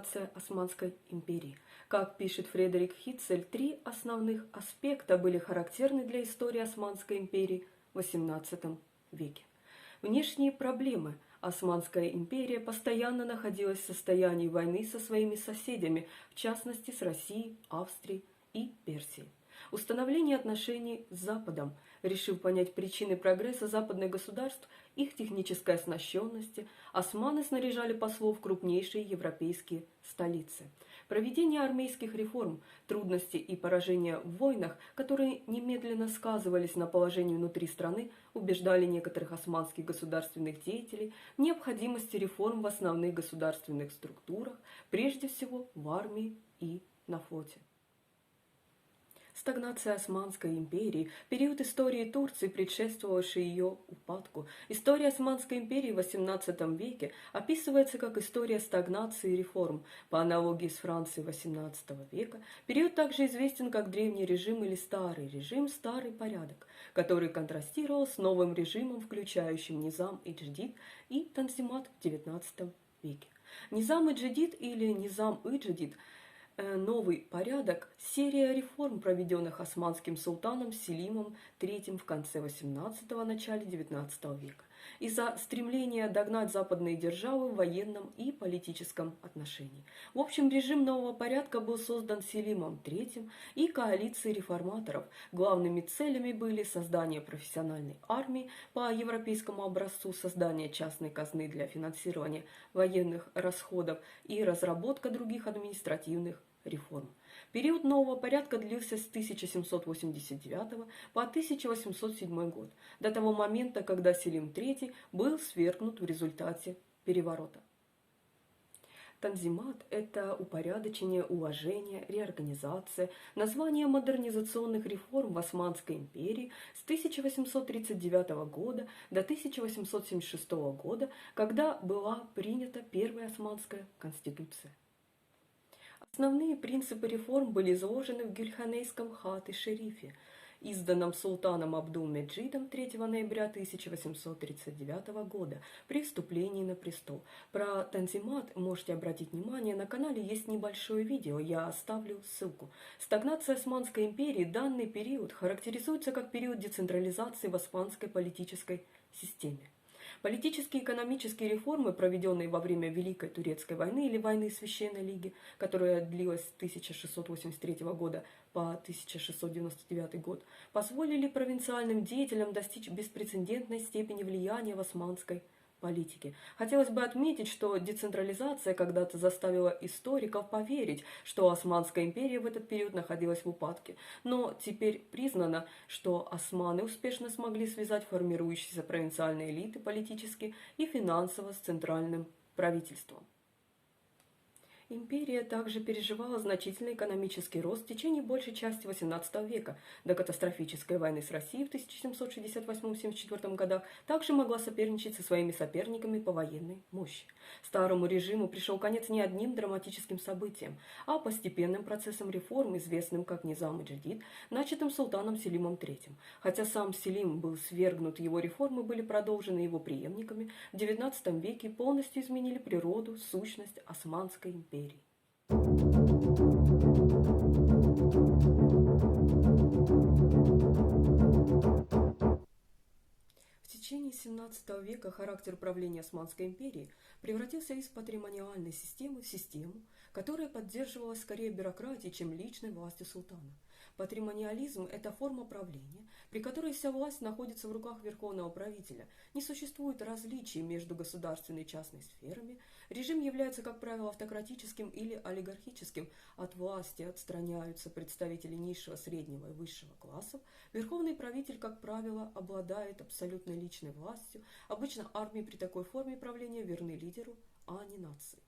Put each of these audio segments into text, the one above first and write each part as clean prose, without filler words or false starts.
стагнация Османской империи. Как пишет Фредерик Хитцель, три основных аспекта были характерны для истории Османской империи в XVIII веке. Внешние проблемы. Османская империя постоянно находилась в состоянии войны со своими соседями, в частности с Россией, Австрией и Персией. Установление отношений с Западом. Решив понять причины прогресса западных государств, их технической оснащенности, османы снаряжали послов в крупнейшие европейские столицы. Проведение армейских реформ, трудности и поражения в войнах, которые немедленно сказывались на положении внутри страны, убеждали некоторых османских государственных деятелей в необходимости реформ в основных государственных структурах, прежде всего в армии и на флоте. Стагнация Османской империи, период истории Турции, предшествовавший ее упадку. История Османской империи в XVIII веке описывается как история стагнации и реформ. По аналогии с Францией XVIII века, период также известен как древний режим или старый режим, старый порядок, который контрастировал с новым режимом, включающим Низам-и-Дждид и Танзимат в XIX веке. Низам-и-Дждид или Низам-и-Дждид – новый порядок, серия реформ, проведенных османским султаном Селимом III в конце XVIII – начале XIX века, из-за стремления догнать западные державы в военном и политическом отношении. В общем, режим нового порядка был создан Селимом III и коалицией реформаторов. Главными целями были создание профессиональной армии по европейскому образцу, создание частной казны для финансирования военных расходов и разработка других административных реформ. Период нового порядка длился с 1789 по 1807 год, до того момента, когда Селим III был свергнут в результате переворота. Танзимат – это упорядочение, уложение, реорганизация, название модернизационных реформ в Османской империи с 1839 года до 1876 года, когда была принята первая османская конституция. Основные принципы реформ были изложены в Гюльханейском хат-и-шерифе, изданном султаном Абдул-Меджидом 3 ноября 1839 года при вступлении на престол. Про Танзимат можете обратить внимание, на канале есть небольшое видео, я оставлю ссылку. Стагнация Османской империи данный период характеризуется как период децентрализации в османской политической системе. Политические и экономические реформы, проведенные во время Великой Турецкой войны или войны Священной Лиги, которая длилась с 1683 года по 1699 год, позволили провинциальным деятелям достичь беспрецедентной степени влияния в османской политике. Хотелось бы отметить, что децентрализация когда-то заставила историков поверить, что Османская империя в этот период находилась в упадке. Но теперь признано, что османы успешно смогли связать формирующиеся провинциальные элиты политически и финансово с центральным правительством. Империя также переживала значительный экономический рост в течение большей части XVIII века. До катастрофической войны с Россией в 1768-74 годах также могла соперничать со своими соперниками по военной мощи. Старому режиму пришел конец не одним драматическим событием, а постепенным процессом реформ, известным как Низам-и-Дждид, начатым султаном Селимом III. Хотя сам Селим был свергнут, его реформы были продолжены его преемниками, в XIX веке полностью изменили природу, сущность Османской империи. В течение XVII века характер правления Османской империи превратился из патримониальной системы в систему, которая поддерживалась скорее бюрократией, чем личной властью султана. Патримониализм – это форма правления, при которой вся власть находится в руках верховного правителя. Не существует различий между государственной и частной сферами. Режим является, как правило, автократическим или олигархическим. От власти отстраняются представители низшего, среднего и высшего классов. Верховный правитель, как правило, обладает абсолютной личной властью. Обычно армии при такой форме правления верны лидеру, а не нации.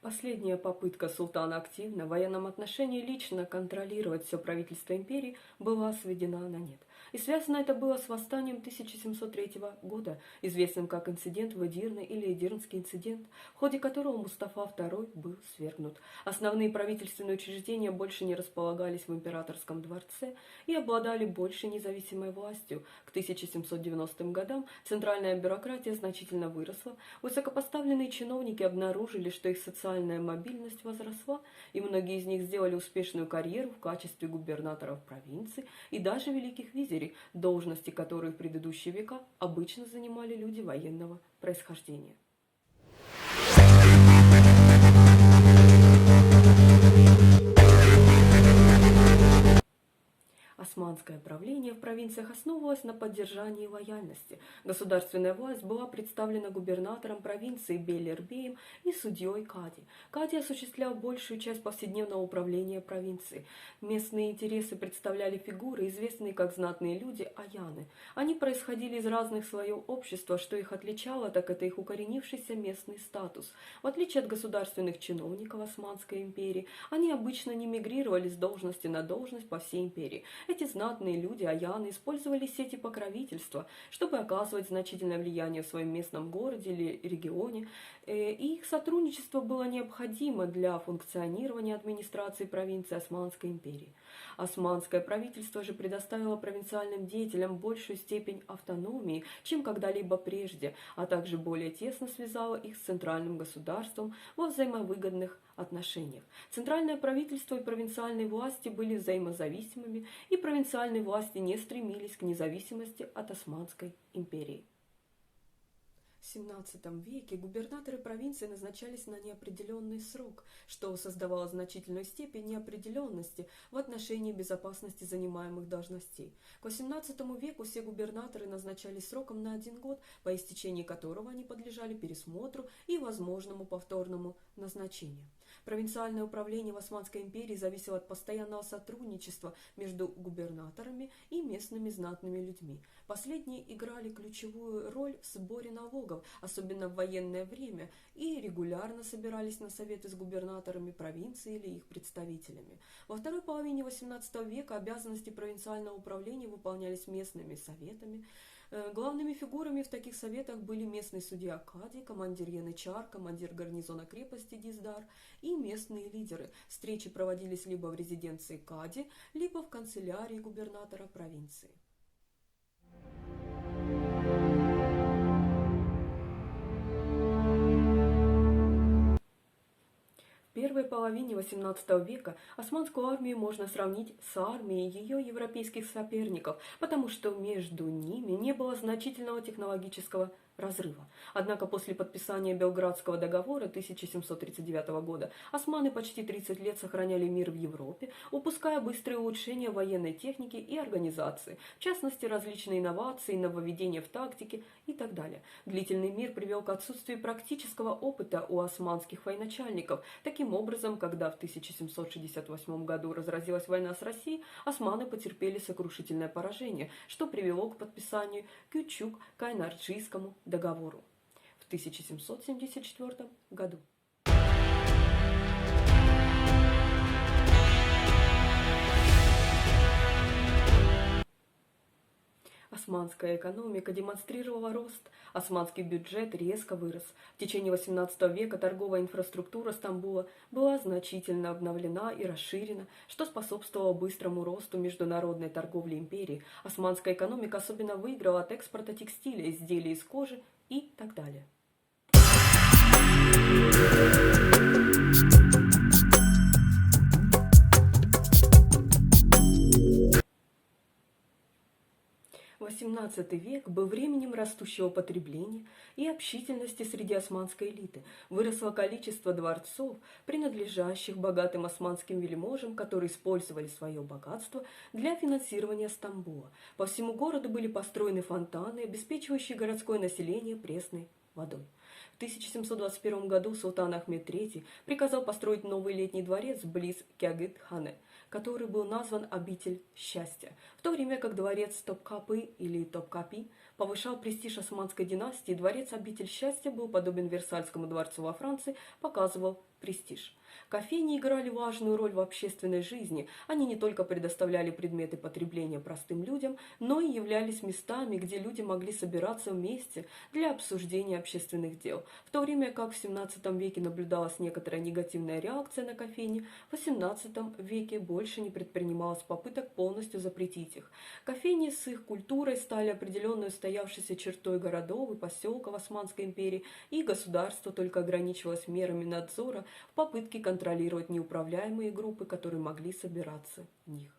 Последняя попытка султана активно в военном отношении лично контролировать все правительство империи была сведена на нет. и связано это было с восстанием 1703 года, известным как инцидент в Эдирне или Эдирнский инцидент, в ходе которого Мустафа II был свергнут. Основные правительственные учреждения больше не располагались в императорском дворце и обладали больше независимой властью. К 1790 годам центральная бюрократия значительно выросла, высокопоставленные чиновники обнаружили, что их социальная мобильность возросла, и многие из них сделали успешную карьеру в качестве губернаторов провинций и даже великих визирей, должности, которые в предыдущие века обычно занимали люди военного происхождения. Османское правление в провинциях основывалось на поддержании лояльности. Государственная власть была представлена губернатором провинции Бейлербеем и судьей Кади. Кади осуществлял большую часть повседневного управления провинцией. Местные интересы представляли фигуры, известные как знатные люди аяны. Они происходили из разных слоев общества, что их отличало, так это их укоренившийся местный статус. В отличие от государственных чиновников Османской империи, они обычно не мигрировали с должности на должность по всей империи. Эти знатные люди, аяны, использовали сети покровительства, чтобы оказывать значительное влияние в своем местном городе или регионе, и их сотрудничество было необходимо для функционирования администрации провинции Османской империи. Османское правительство же предоставило провинциальным деятелям большую степень автономии, чем когда-либо прежде, а также более тесно связало их с центральным государством во взаимовыгодных отношениях. Центральное правительство и провинциальные власти были взаимозависимыми, и провинциальные власти не стремились к независимости от Османской империи. В XVII веке губернаторы провинции назначались на неопределенный срок, что создавало значительную степень неопределенности в отношении безопасности занимаемых должностей. К XVIII веку все губернаторы назначались сроком на 1 год, по истечении которого они подлежали пересмотру и возможному повторному назначению. Провинциальное управление в Османской империи зависело от постоянного сотрудничества между губернаторами и местными знатными людьми. Последние играли ключевую роль в сборе налогов, особенно в военное время, и регулярно собирались на советы с губернаторами провинции или их представителями. Во второй половине XVIII века обязанности провинциального управления выполнялись местными советами. Главными фигурами в таких советах были местный судья Кади, командир янычар, командир гарнизона крепости Диздар и местные лидеры. Встречи проводились либо в резиденции Кади, либо в канцелярии губернатора провинции. В первой половине XVIII века османскую армию можно сравнить с армией ее европейских соперников, потому что между ними не было значительного технологического разрыва. Однако после подписания Белградского договора 1739 года османы почти 30 лет сохраняли мир в Европе, упуская быстрые улучшения военной техники и организации, в частности различные инновации, нововведения в тактике и так далее. Длительный мир привел к отсутствию практического опыта у османских военачальников. Таким образом, когда в 1768 году разразилась война с Россией, османы потерпели сокрушительное поражение, что привело к подписанию Кючук-Кайнарджийскому договору в 1774 году. Османская экономика демонстрировала рост, османский бюджет резко вырос. В течение XVIII века торговая инфраструктура Стамбула была значительно обновлена и расширена, что способствовало быстрому росту международной торговли империи. Османская экономика особенно выиграла от экспорта текстиля, изделий из кожи и так далее. XVIII век был временем растущего потребления и общительности среди османской элиты. Выросло количество дворцов, принадлежащих богатым османским вельможам, которые использовали свое богатство для финансирования Стамбула. По всему городу были построены фонтаны, обеспечивающие городское население пресной водой. В 1721 году султан Ахмед III приказал построить новый летний дворец близ Кягыт-хане, который был назван «Обитель счастья», в то время как дворец Топкапы или Топкапи повышал престиж османской династии, дворец «Обитель счастья» был подобен Версальскому дворцу во Франции, показывал престиж. Кофейни играли важную роль в общественной жизни. Они не только предоставляли предметы потребления простым людям, но и являлись местами, где люди могли собираться вместе для обсуждения общественных дел. В то время как в XVII веке наблюдалась некоторая негативная реакция на кофейни, в XVIII веке больше не предпринималось попыток полностью запретить их. Кофейни с их культурой стали определенной устоявшейся чертой городов и поселков Османской империи, и государство только ограничивалось мерами надзора в попытке контролировать неуправляемые группы, которые могли собираться в них.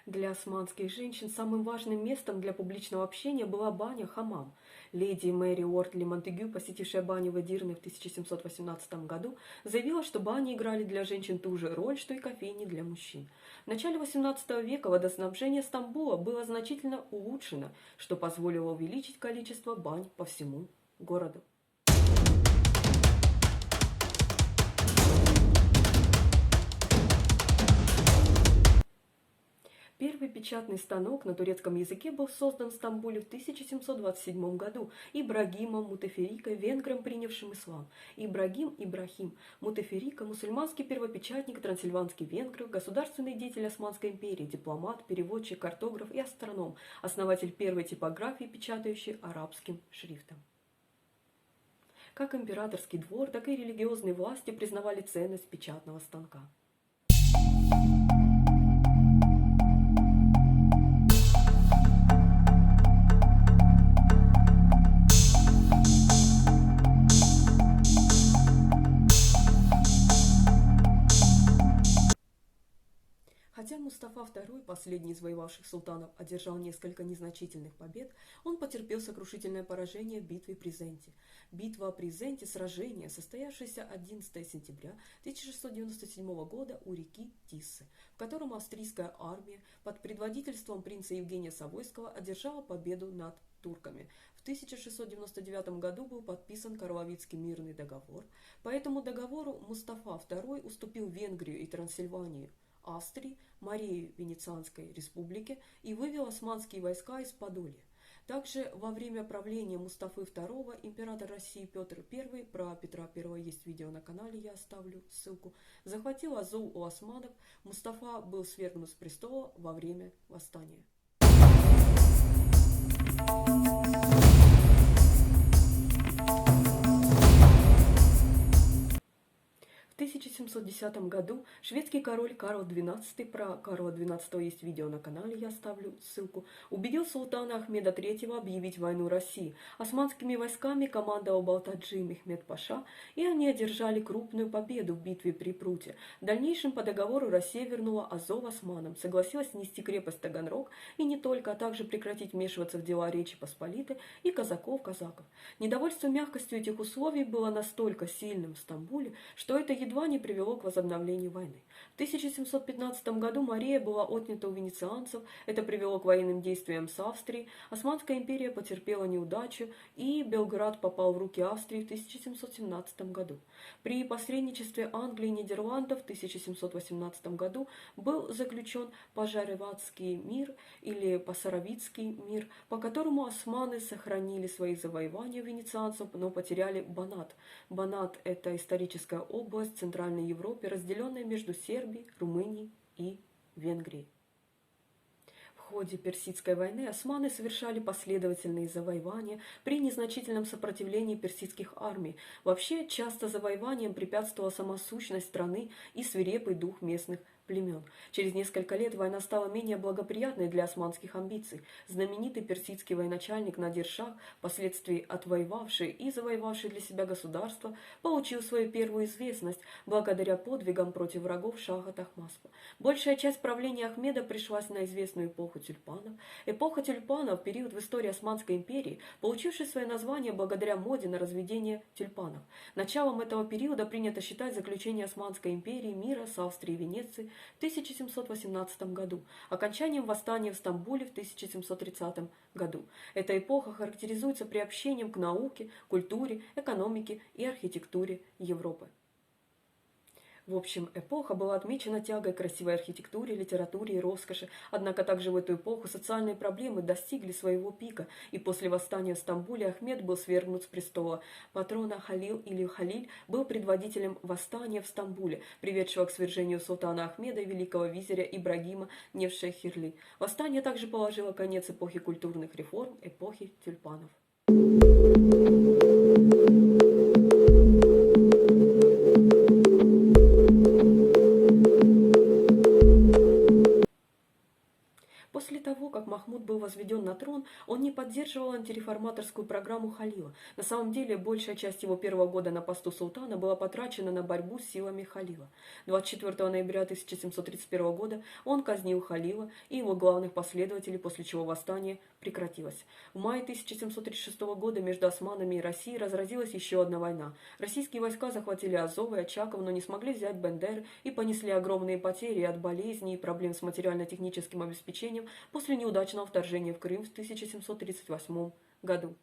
Для османских женщин самым важным местом для публичного общения была баня хамам. Леди Мэри Уортли Монтегю, посетившая баню в Эдирне в 1718 году, заявила, что бани играли для женщин ту же роль, что и кофейни для мужчин. В начале XVIII века водоснабжение Стамбула было значительно улучшено, что позволило увеличить количество бань по всему городу. Первый печатный станок на турецком языке был создан в Стамбуле в 1727 году Ибрагимом Мутеферика, венгром, принявшим ислам. Ибрахим Мутеферика – мусульманский первопечатник, трансильванский венгр, государственный деятель Османской империи, дипломат, переводчик, картограф и астроном, основатель первой типографии, печатающей арабским шрифтом. Как императорский двор, так и религиозные власти признавали ценность печатного станка. Хотя Мустафа II, последний из воевавших султанов, одержал несколько незначительных побед, он потерпел сокрушительное поражение в битве при Зенте. Битва при Зенте – сражение, состоявшееся 11 сентября 1697 года у реки Тиссы, в котором австрийская армия под предводительством принца Евгения Савойского одержала победу над турками. В 1699 году был подписан Карловицкий мирный договор. По этому договору Мустафа II уступил Венгрию и Трансильванию Австрии, Марию Венецианской республике и вывел османские войска из Подолья. Также во время правления Мустафы II император России Петр I, про Петра I есть видео на канале, я оставлю ссылку, захватил Азов у османов. Мустафа был свергнут с престола во время восстания. В 1710 году шведский король Карл XII, про Карла XII есть видео на канале, я оставлю ссылку, убедил султана Ахмеда III объявить войну России. Османскими войсками командовал Балтаджи Мехмед Паша, и они одержали крупную победу в битве при Пруте. В дальнейшем по договору Россия вернула Азов османам, согласилась снести крепость Таганрог и не только, а также прекратить вмешиваться в дела Речи Посполитой и казаков. Недовольство мягкостью этих условий было настолько сильным в Стамбуле, что это едва не привело к возобновлению войны. В 1715 году Мария была отнята у венецианцев, это привело к военным действиям с Австрией, Османская империя потерпела неудачу, и Белград попал в руки Австрии в 1717 году. При посредничестве Англии и Нидерландов в 1718 году был заключен Пожареватский мир или Пасаровицкий мир, по которому османы сохранили свои завоевания венецианцев, но потеряли Банат. Банат – это историческая область в Центральной Европе, разделенная между Сербией, Румынией и Венгрией. В ходе Персидской войны османы совершали последовательные завоевания при незначительном сопротивлении персидских армий. Вообще, часто завоеваниям препятствовала сама сущность страны и свирепый дух местных племен. Через несколько лет война стала менее благоприятной для османских амбиций. Знаменитый персидский военачальник Надир-Шах, впоследствии отвоевавший и завоевавший для себя государство, получил свою первую известность благодаря подвигам против врагов Шаха Тахмаспа. Большая часть правления Ахмеда пришлась на известную эпоху тюльпанов. Эпоха тюльпанов – период в истории Османской империи, получивший свое название благодаря моде на разведение тюльпанов. Началом этого периода принято считать заключение Османской империи мира с Австрией и Венецией в 1718 году, окончанием восстания в Стамбуле в 1730 году. Эта эпоха характеризуется приобщением к науке, культуре, экономике и архитектуре Европы. В общем, эпоха была отмечена тягой к красивой архитектуре, литературе и роскоши, однако также в эту эпоху социальные проблемы достигли своего пика, и после восстания в Стамбуле Ахмед был свергнут с престола. Патрон Халил или Халиль был предводителем восстания в Стамбуле, приведшего к свержению султана Ахмеда и великого визиря Ибрагима Невшехирли. Восстание также положило конец эпохи культурных реформ, эпохи тюльпанов. После того, как Махмуд был возведен на трон, он не поддерживал антиреформаторскую программу Халила. На самом деле, большая часть его первого года на посту султана была потрачена на борьбу с силами Халила. 24 ноября 1731 года он казнил Халила и его главных последователей, после чего восстание прекратилось. В мае 1736 года между османами и Россией разразилась еще одна война. Российские войска захватили Азов и Очаков, но не смогли взять Бендер и понесли огромные потери от болезней и проблем с материально-техническим обеспечением после неудачного вторжения в Крым в 1738 году.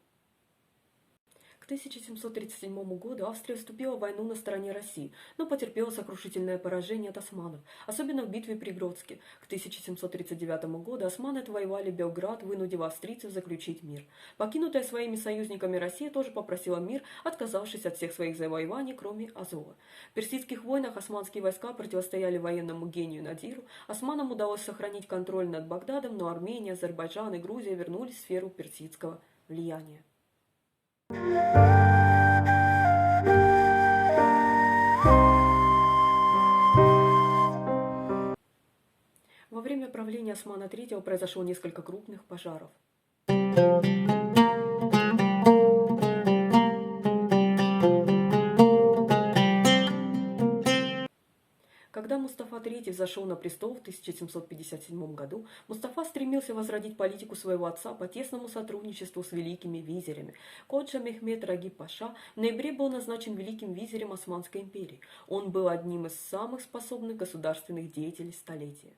К 1737 году Австрия вступила в войну на стороне России, но потерпела сокрушительное поражение от османов, особенно в битве при Гродске. К 1739 году османы отвоевали Белград, вынудив австрийцев заключить мир. Покинутая своими союзниками Россия тоже попросила мир, отказавшись от всех своих завоеваний, кроме Азова. В персидских войнах османские войска противостояли военному гению Надиру. Османам удалось сохранить контроль над Багдадом, но Армения, Азербайджан и Грузия вернулись в сферу персидского влияния. Во время правления Османа III произошло несколько крупных пожаров. Когда Мустафа III взошел на престол в 1757 году, Мустафа стремился возродить политику своего отца по тесному сотрудничеству с великими визирями. Ходжа Мехмед Рагиб Паша в ноябре был назначен великим визирем Османской империи. Он был одним из самых способных государственных деятелей столетия.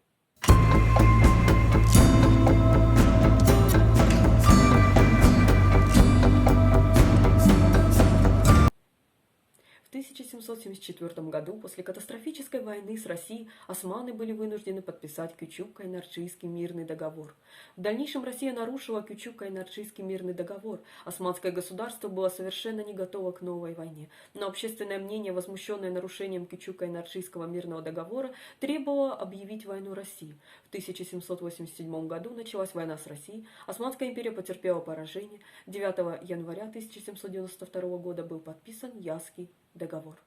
В 1774 году, после катастрофической войны с Россией, османы были вынуждены подписать Кючук-Кайнарджийский мирный договор. В дальнейшем Россия нарушила Кючук-Кайнарджийский мирный договор. Османское государство было совершенно не готово к новой войне. Но общественное мнение, возмущенное нарушением Кючук-Кайнарджийского мирного договора, требовало объявить войну России. В 1787 году началась война с Россией. Османская империя потерпела поражение. 9 января 1792 года был подписан Ясский договор.